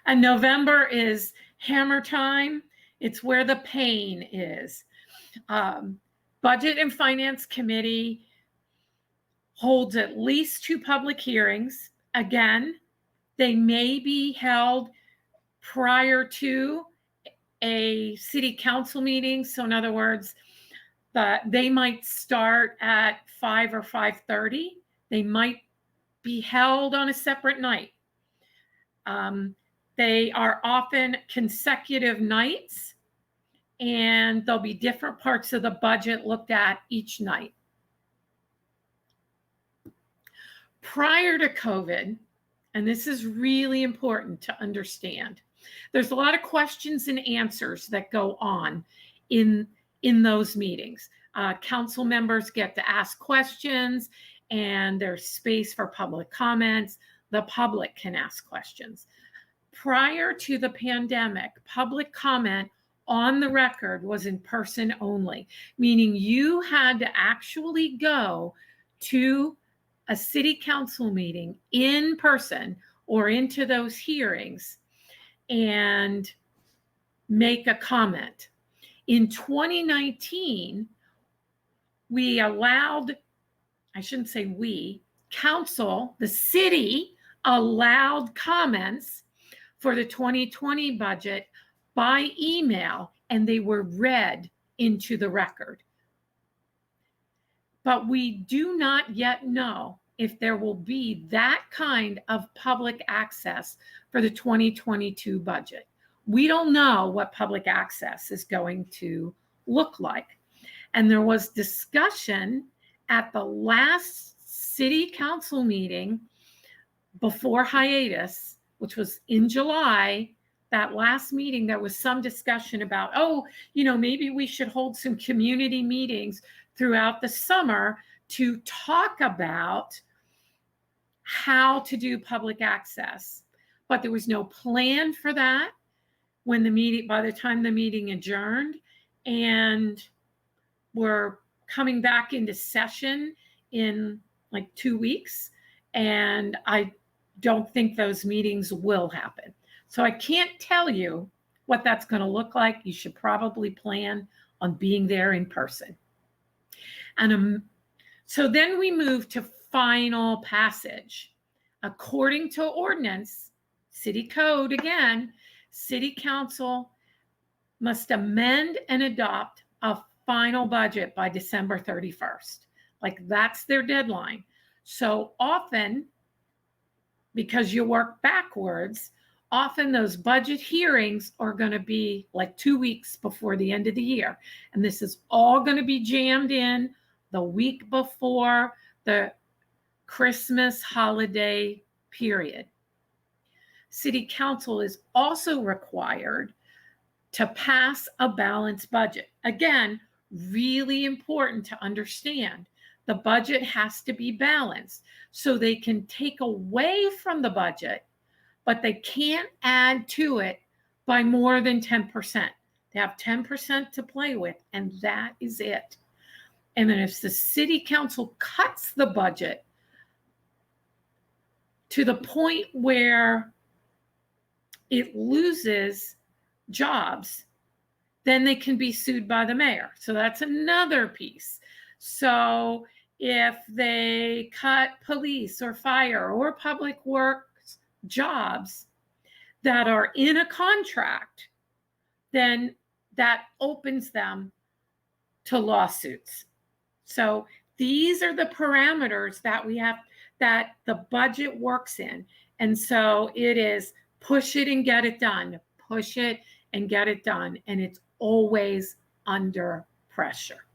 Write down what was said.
And November is hammer time. It's where the pain is. Budget and Finance Committee holds at least 2 public hearings. Again, they may be held prior to a city council meeting. So in other words, they might start at 5 or 5:30. They might be held on a separate night. They are often consecutive nights, and there'll be different parts of the budget looked at each night. Prior to COVID, and this is really important to understand, there's a lot of questions and answers that go on in those meetings. Council members get to ask questions, and there's space for public comments. The public can ask questions. Prior to the pandemic, public comment on the record was in person only, meaning you had to actually go to a city council meeting in person or into those hearings and make a comment. In 2019, we allowed, I shouldn't say we, council, the city allowed comments for the 2020 budget by email, and they were read into the record. But we do not yet know if there will be that kind of public access for the 2022 budget. We don't know what public access is going to look like. And there was discussion at the last city council meeting before hiatus, which was in July. That last meeting, there was some discussion about, maybe we should hold some community meetings throughout the summer to talk about how to do public access. But there was no plan for that by the time the meeting adjourned, and we're coming back into session in like 2 weeks, and I don't think those meetings will happen. So I can't tell you what that's going to look like. You should probably plan on being there in person. And so then we move to final passage. According to ordinance, city code again, city council must amend and adopt a final budget by December 31st. Like, that's their deadline. So often, because you work backwards, often those budget hearings are going to be like 2 weeks before the end of the year. And this is all going to be jammed in the week before the Christmas holiday period. City council is also required to pass a balanced budget. Again, really important to understand. The budget has to be balanced, so they can take away from the budget, but they can't add to it by more than 10%. They have 10% to play with, and that is it. And then if the city council cuts the budget to the point where it loses jobs, then they can be sued by the mayor. So that's another piece. So if they cut police or fire or public works jobs that are in a contract, then that opens them to lawsuits. So these are the parameters that we have, that the budget works in. And so it is push it and get it done, push it and get it done. And it's always under pressure.